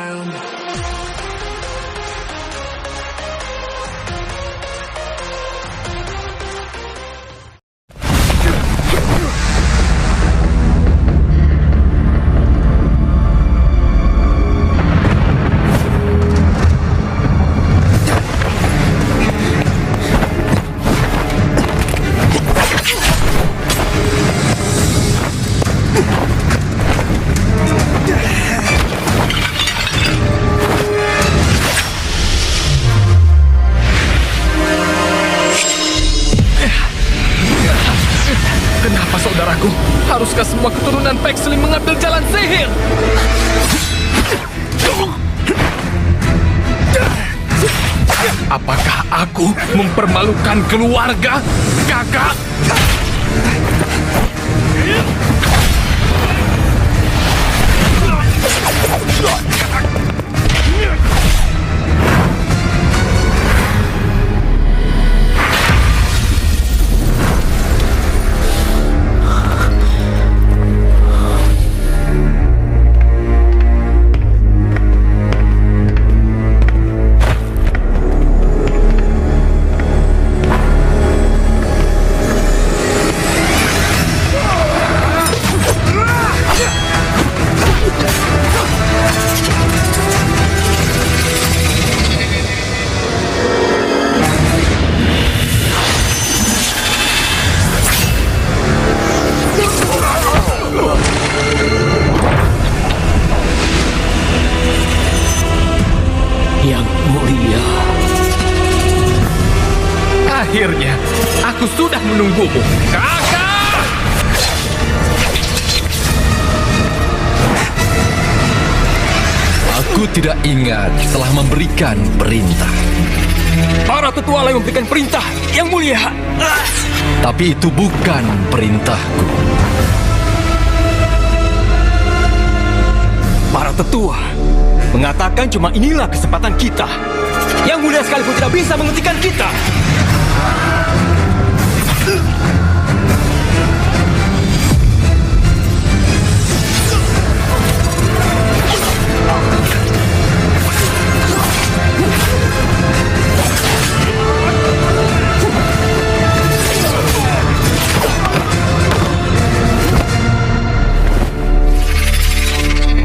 down. Kenapa saudaraku? Haruskah semua keturunan Pexley mengambil jalan sihir? Apakah aku mempermalukan keluarga, kakak? Yang mulia. Akhirnya, aku sudah menunggumu, kakak! Aku tidak ingat telah memberikan perintah. Para tetua yang memberikan perintah, Yang mulia. Tapi itu bukan perintahku. Para tetua mengatakan cuma inilah kesempatan kita. Yang mulia sekalipun tidak bisa menghentikan kita.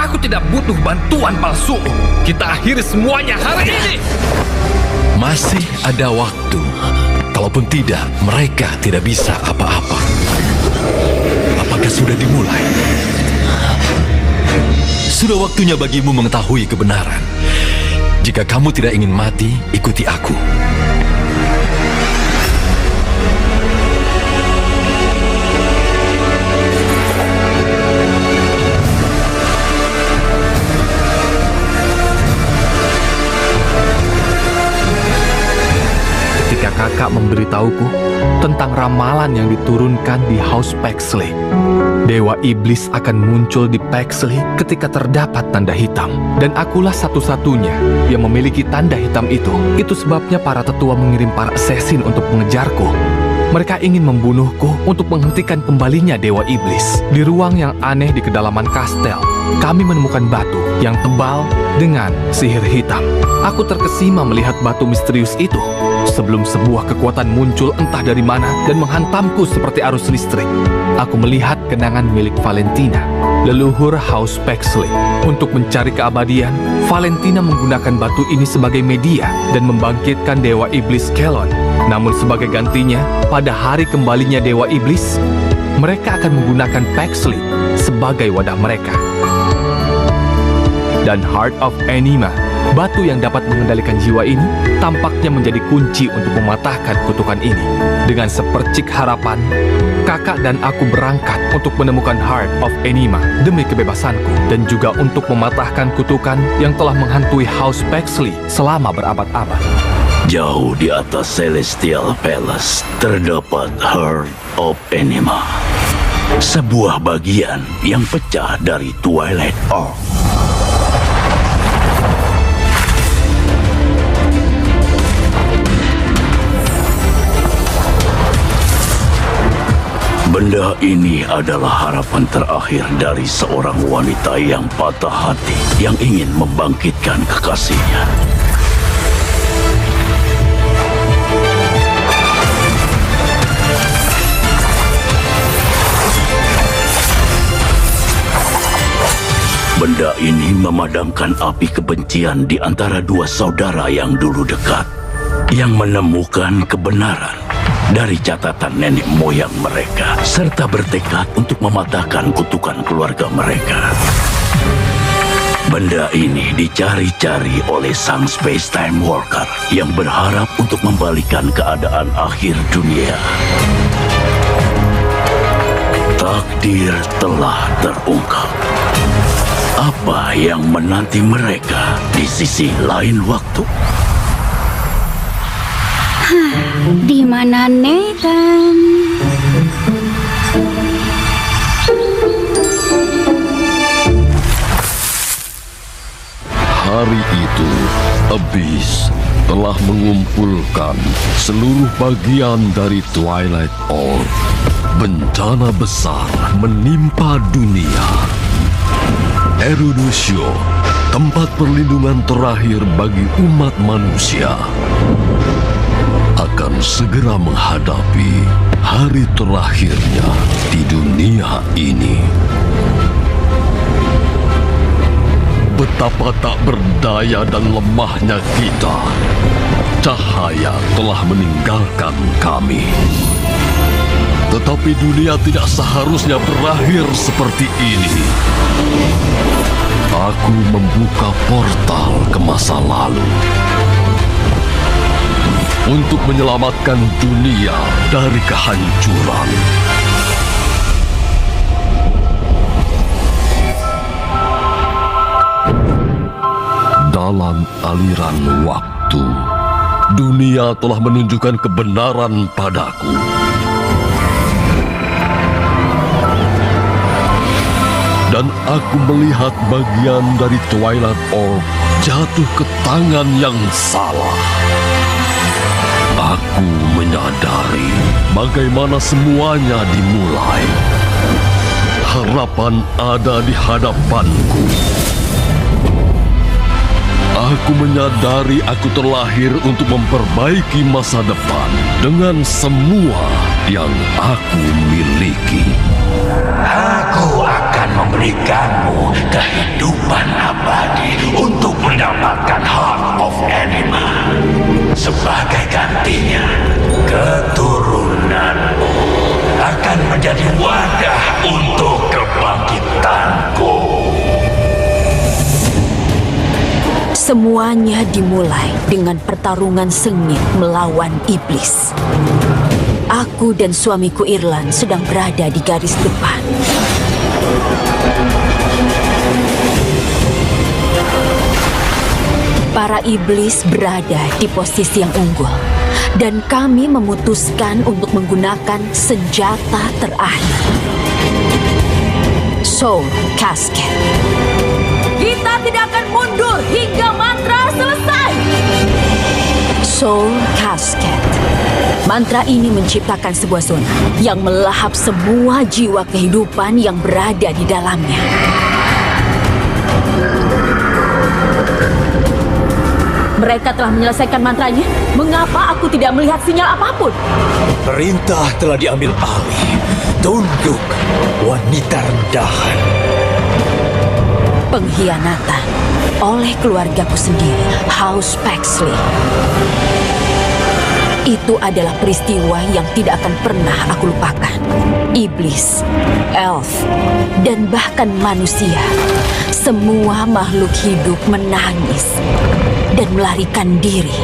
Aku tidak butuh bantuan palsu. Kita akhiri semuanya hari ini. Masih ada waktu. Kalaupun tidak, mereka tidak bisa apa-apa. Apakah sudah dimulai? Sudah waktunya bagimu mengetahui kebenaran. Jika kamu tidak ingin mati, ikuti aku. Ketika kakak memberitahuku tentang ramalan yang diturunkan di House Pexley, Dewa Iblis akan muncul di Pexley ketika terdapat tanda hitam. Dan akulah satu-satunya yang memiliki tanda hitam itu. Itu sebabnya para tetua mengirim para assassin untuk mengejarku. Mereka ingin membunuhku untuk menghentikan kembalinya Dewa Iblis. Di ruang yang aneh di kedalaman kastel, kami menemukan batu yang tebal dengan sihir hitam. Aku terkesima melihat batu misterius itu sebelum sebuah kekuatan muncul entah dari mana dan menghantamku seperti arus listrik. Aku melihat kenangan milik Valentina, leluhur House Pexley. Untuk mencari keabadian, Valentina menggunakan batu ini sebagai media dan membangkitkan Dewa Iblis Kelon. Namun sebagai gantinya, pada hari kembalinya Dewa Iblis, mereka akan menggunakan Pexley sebagai wadah mereka. Dan Heart of Anima, batu yang dapat mengendalikan jiwa ini, tampaknya menjadi kunci untuk mematahkan kutukan ini. Dengan sepercik harapan, kakak dan aku berangkat untuk menemukan Heart of Anima demi kebebasanku dan juga untuk mematahkan kutukan yang telah menghantui House Pexley selama berabad-abad. Jauh di atas Celestial Palace terdapat Heart of Anima, sebuah bagian yang pecah dari Twilight Orb. Benda Apakah ini adalah harapan terakhir dari seorang wanita yang patah hati yang ingin membangkitkan kekasihnya? Benda ini memadamkan api kebencian di antara dua saudara yang dulu dekat, yang menemukan kebenaran dari catatan nenek moyang mereka, serta bertekad untuk mematahkan kutukan keluarga mereka. Benda ini dicari-cari oleh sang space-time worker yang berharap untuk membalikan keadaan akhir dunia. Takdir telah terungkap. Apa yang menanti mereka di sisi lain waktu? Di mana Nathan? Hari itu, Abyss telah mengumpulkan seluruh bagian dari Twilight Orb. Bencana besar menimpa dunia. Erudusio, tempat perlindungan terakhir bagi umat manusia, akan segera menghadapi hari terakhirnya di dunia ini. Betapa tak berdaya dan lemahnya kita. Cahaya telah meninggalkan kami. Tetapi dunia tidak seharusnya berakhir seperti ini. Aku membuka portal ke masa lalu untuk menyelamatkan dunia dari kehancuran. Dalam aliran waktu, dunia telah menunjukkan kebenaran padaku. Dan aku melihat bagian dari Twilight Orb jatuh ke tangan yang salah. Aku menyadari bagaimana semuanya dimulai. Harapan ada di hadapanku. Aku menyadari aku terlahir untuk memperbaiki masa depan dengan semua yang aku miliki. Aku akan memberikanmu kehidupan abadi untuk mendapatkan Heart of Anima. Sebagai gantinya, keturunanmu akan menjadi wadah untuk kebangkitanku. Semuanya dimulai dengan pertarungan sengit melawan iblis. Aku dan suamiku Irlan sedang berada di garis depan. Para iblis berada di posisi yang unggul, dan kami memutuskan untuk menggunakan senjata terakhir, Soul Casket. Kita tidak akan mundur hingga mantra selesai. Soul Casket. Mantra ini menciptakan sebuah zona yang melahap semua jiwa kehidupan yang berada di dalamnya. Mereka telah menyelesaikan mantranya. Mengapa aku tidak melihat sinyal apapun? Perintah telah diambil alih. Tunduk, wanita rendahan. Pengkhianatan oleh keluargaku sendiri, House Pexley. Itu adalah peristiwa yang tidak akan pernah aku lupakan. Iblis, elf, dan bahkan manusia, semua makhluk hidup menangis dan melarikan diri.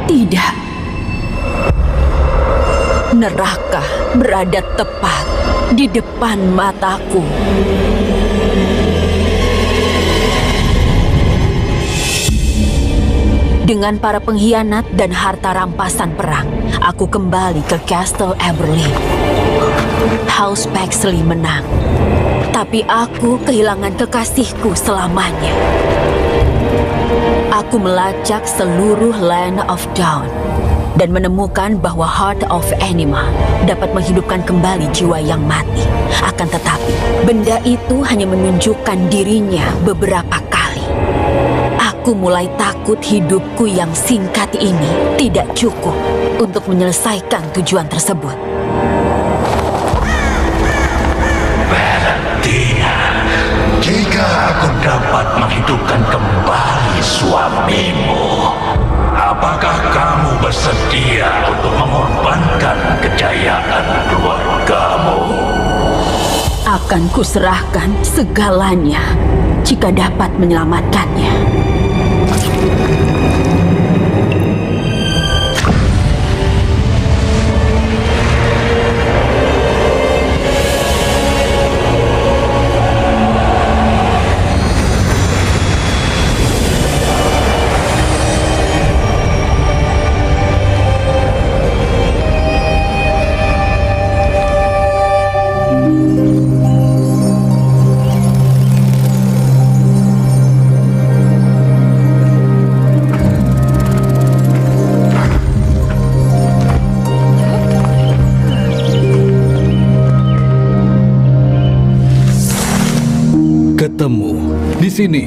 Tidak. Neraka berada tepat di depan mataku. Dengan para pengkhianat dan harta rampasan perang, aku kembali ke Castle Aberlin. House Pexley menang, tapi aku kehilangan kekasihku selamanya. Aku melacak seluruh Land of Dawn dan menemukan bahwa Heart of Anima dapat menghidupkan kembali jiwa yang mati. Akan tetapi, benda itu hanya menunjukkan dirinya beberapa kali. Aku mulai takut hidupku yang singkat ini tidak cukup untuk menyelesaikan tujuan tersebut. Valentina, jika aku dapat menghidupkan kembali suamimu, apakah kamu bersedia untuk mengorbankan kejayaan keluargamu? Akan kuserahkan segalanya jika dapat menyelamatkannya. Ketemu di sini.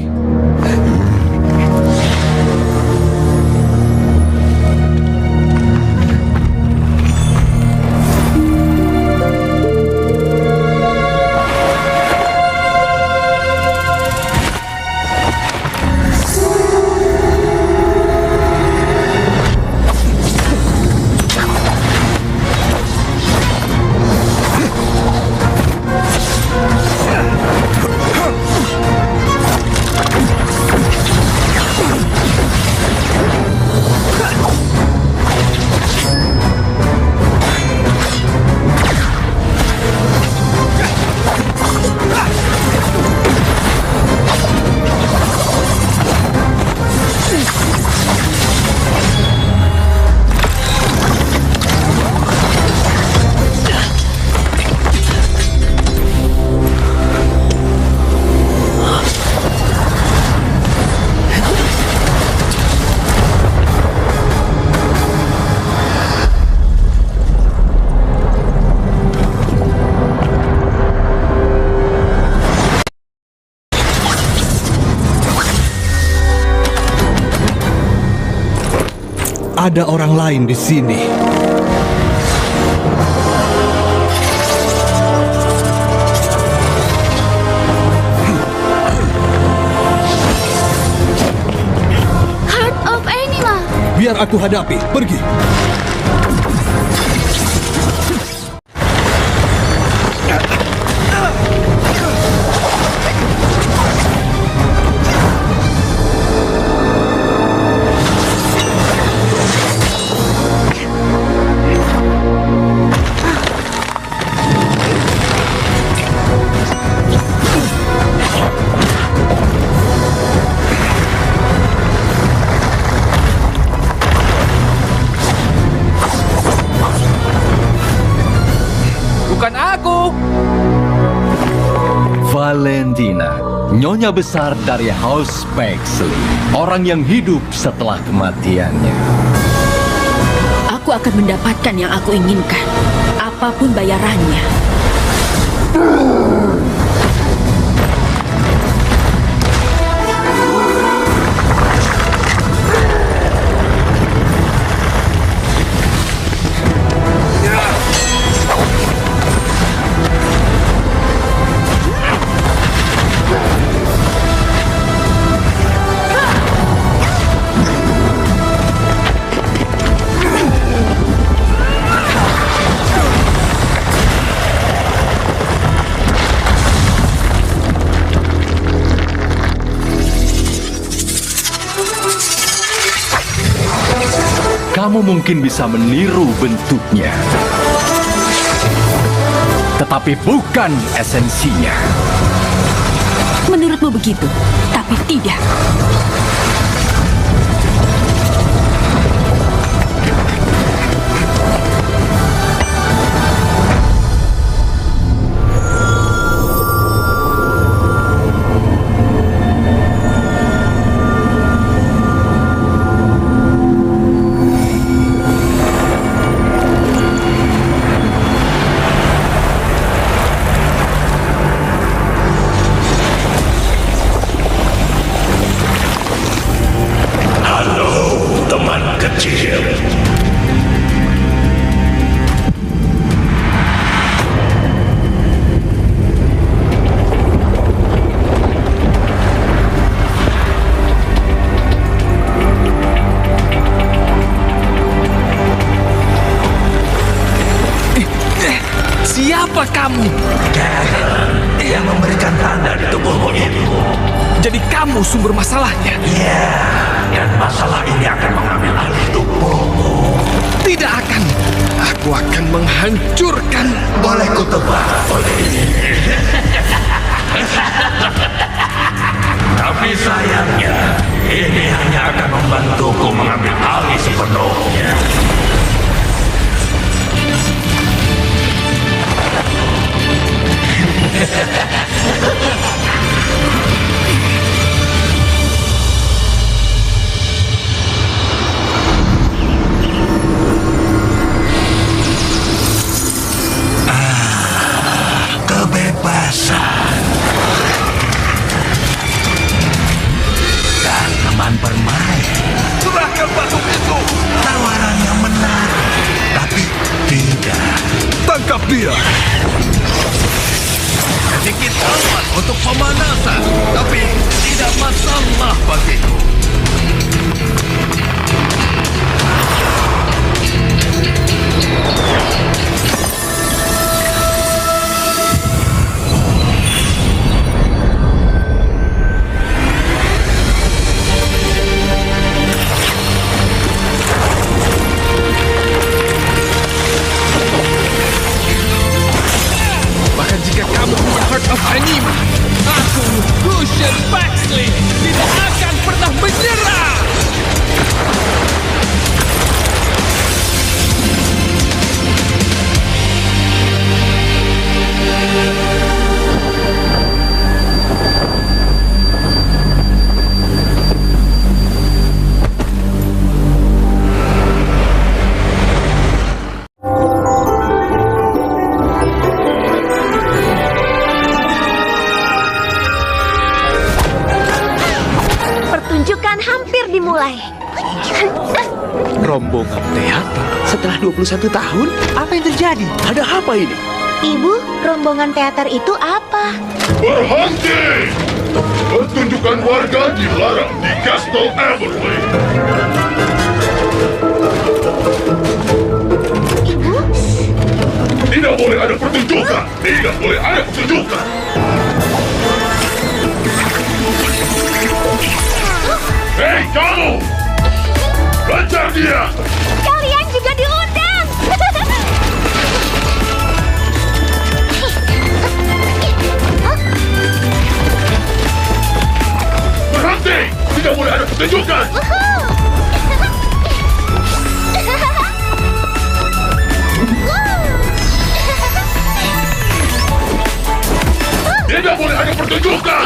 Ada orang lain di sini. Heart of Anima. Biar aku hadapi. Pergi. Bukan aku. Valentina, nyonya besar dari House Pexley, orang yang hidup setelah kematiannya. Aku akan mendapatkan yang aku inginkan, apapun bayarannya. Kamu mungkin bisa meniru bentuknya, tetapi bukan esensinya. Menurutmu begitu, tapi tidak. Siapa kamu? Yang memberikan tanda di tubuhmu itu. Jadi kamu sumber masalahnya? Ya, dan masalah ini akan mengambil alih tubuhmu. Tidak akan. Aku akan menghancurkan. Boleh kutebak ini. Tapi sayangnya, ini hanya akan membantuku mengambil alih sepenuhnya. Kebebasan dan teman bermain. Serahkan batu itu. Tawaran yang menarik, tapi tidak. Tangkap dia! Sedikit aman untuk pemanasan, tapi tidak masalah bagiku. Bahkan jika kamu punya Heart of Anima, aku, Lucius Baxley, tidak akan pernah menyerah! Pertunjukan hampir dimulai. Rombongan teater setelah 21 tahun? Apa yang terjadi? Ada apa ini? Ibu, rombongan teater itu apa? Berhenti! Pertunjukan warga dilarang di Castle Everly. Ibu? Tidak boleh ada pertunjukan! Tidak boleh ada pertunjukan! Hei, kamu! Kejar dia! Kalian juga diundang! Berhenti! Tidak boleh ada pertunjukan! Tidak boleh ada pertunjukan!